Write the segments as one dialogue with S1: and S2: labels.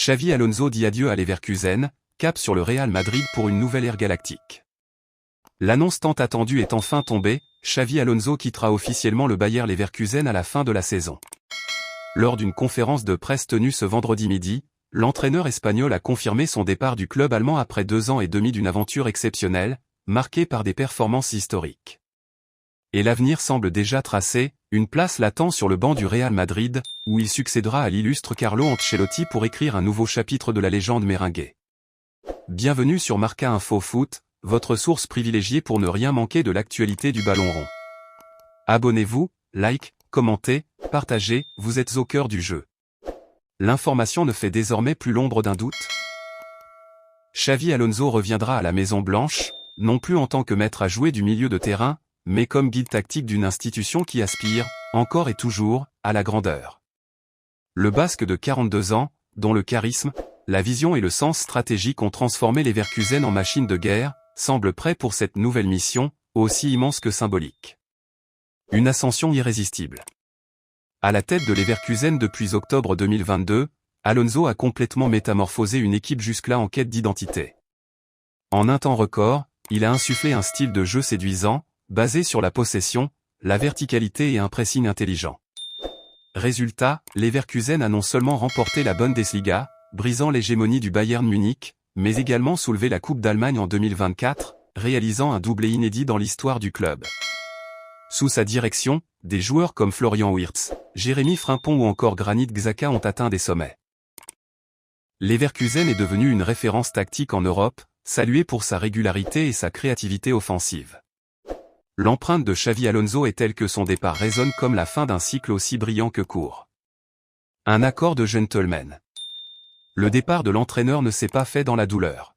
S1: Xavi Alonso dit adieu à Leverkusen, cap sur le Real Madrid pour une nouvelle ère galactique. L'annonce tant attendue est enfin tombée, Xavi Alonso quittera officiellement le Bayer Leverkusen à la fin de la saison. Lors d'une conférence de presse tenue ce vendredi midi, l'entraîneur espagnol a confirmé son départ du club allemand après 2 ans et demi d'une aventure exceptionnelle, marquée par des performances historiques. Et l'avenir semble déjà tracé, une place l'attend sur le banc du Real Madrid, où il succédera à l'illustre Carlo Ancelotti pour écrire un nouveau chapitre de la légende merengue. Bienvenue sur Marca Info Foot, votre source privilégiée pour ne rien manquer de l'actualité du ballon rond. Abonnez-vous, like, commentez, partagez, vous êtes au cœur du jeu. L'information ne fait désormais plus l'ombre d'un doute. Xavi Alonso reviendra à la Maison Blanche, non plus en tant que maître à jouer du milieu de terrain, mais comme guide tactique d'une institution qui aspire, encore et toujours, à la grandeur. Le Basque de 42 ans, dont le charisme, la vision et le sens stratégique ont transformé Leverkusen en machine de guerre, semble prêt pour cette nouvelle mission, aussi immense que symbolique. Une ascension irrésistible. À la tête de Leverkusen depuis octobre 2022, Alonso a complètement métamorphosé une équipe jusque-là en quête d'identité. En un temps record, il a insufflé un style de jeu séduisant, basé sur la possession, la verticalité et un pressing intelligent. Résultat, Leverkusen a non seulement remporté la Bundesliga, brisant l'hégémonie du Bayern Munich, mais également soulevé la Coupe d'Allemagne en 2024, réalisant un doublé inédit dans l'histoire du club. Sous sa direction, des joueurs comme Florian Wirtz, Jérémy Frimpong ou encore Granit Xhaka ont atteint des sommets. Leverkusen est devenu une référence tactique en Europe, saluée pour sa régularité et sa créativité offensive. L'empreinte de Xavi Alonso est telle que son départ résonne comme la fin d'un cycle aussi brillant que court. Un accord de gentleman. Le départ de l'entraîneur ne s'est pas fait dans la douleur.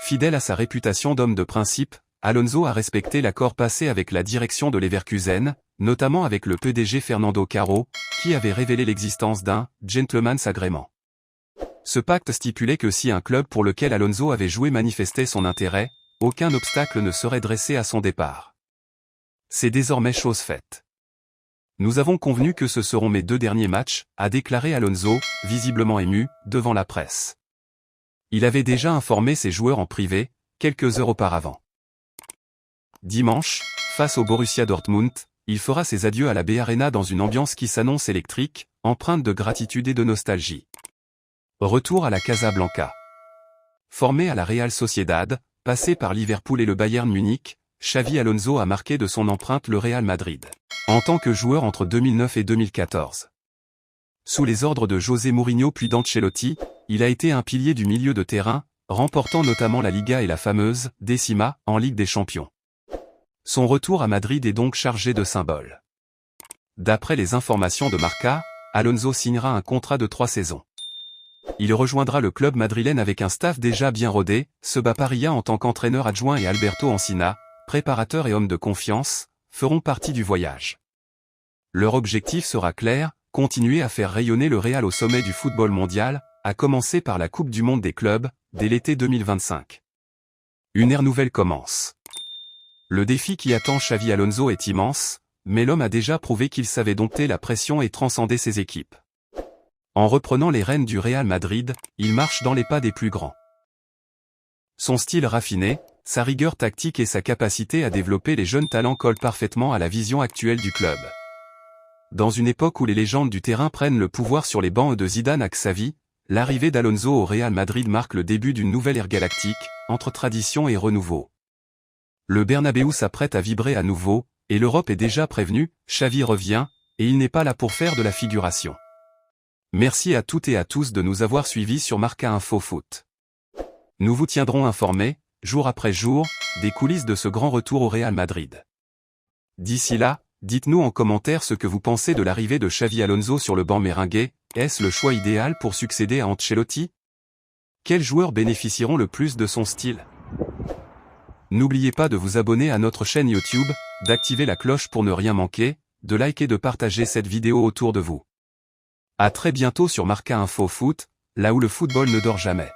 S1: Fidèle à sa réputation d'homme de principe, Alonso a respecté l'accord passé avec la direction de Leverkusen, notamment avec le PDG Fernando Caro, qui avait révélé l'existence d'un « gentleman's agreement ». Ce pacte stipulait que si un club pour lequel Alonso avait joué manifestait son intérêt, aucun obstacle ne serait dressé à son départ. C'est désormais chose faite. Nous avons convenu que ce seront mes 2 derniers matchs, a déclaré Alonso, visiblement ému, devant la presse. Il avait déjà informé ses joueurs en privé, quelques heures auparavant. Dimanche, face au Borussia Dortmund, il fera ses adieux à la B-Arena dans une ambiance qui s'annonce électrique, empreinte de gratitude et de nostalgie. Retour à la Casablanca. Formé à la Real Sociedad, passé par Liverpool et le Bayern Munich, Xavi Alonso a marqué de son empreinte le Real Madrid, en tant que joueur entre 2009 et 2014. Sous les ordres de José Mourinho puis d'Ancelotti, il a été un pilier du milieu de terrain, remportant notamment la Liga et la fameuse « Décima » en Ligue des Champions. Son retour à Madrid est donc chargé de symboles. D'après les informations de Marca, Alonso signera un contrat de 3 saisons. Il rejoindra le club madrilène avec un staff déjà bien rodé, Seba Parilla en tant qu'entraîneur adjoint et Alberto Encina, préparateur et homme de confiance, feront partie du voyage. Leur objectif sera clair, continuer à faire rayonner le Real au sommet du football mondial, à commencer par la Coupe du Monde des clubs, dès l'été 2025. Une ère nouvelle commence. Le défi qui attend Xavi Alonso est immense, mais l'homme a déjà prouvé qu'il savait dompter la pression et transcender ses équipes. En reprenant les rênes du Real Madrid, il marche dans les pas des plus grands. Son style raffiné, sa rigueur tactique et sa capacité à développer les jeunes talents collent parfaitement à la vision actuelle du club. Dans une époque où les légendes du terrain prennent le pouvoir sur les bancs de Zidane à Xavi, l'arrivée d'Alonso au Real Madrid marque le début d'une nouvelle ère galactique, entre tradition et renouveau. Le Bernabéu s'apprête à vibrer à nouveau, et l'Europe est déjà prévenue, Xavi revient, et il n'est pas là pour faire de la figuration. Merci à toutes et à tous de nous avoir suivis sur Marca Info Foot. Nous vous tiendrons informés, jour après jour, des coulisses de ce grand retour au Real Madrid. D'ici là, dites-nous en commentaire ce que vous pensez de l'arrivée de Xavi Alonso sur le banc merengue, est-ce le choix idéal pour succéder à Ancelotti? Quels joueurs bénéficieront le plus de son style? N'oubliez pas de vous abonner à notre chaîne YouTube, d'activer la cloche pour ne rien manquer, de liker et de partager cette vidéo autour de vous. À très bientôt sur Marca Info Foot, là où le football ne dort jamais.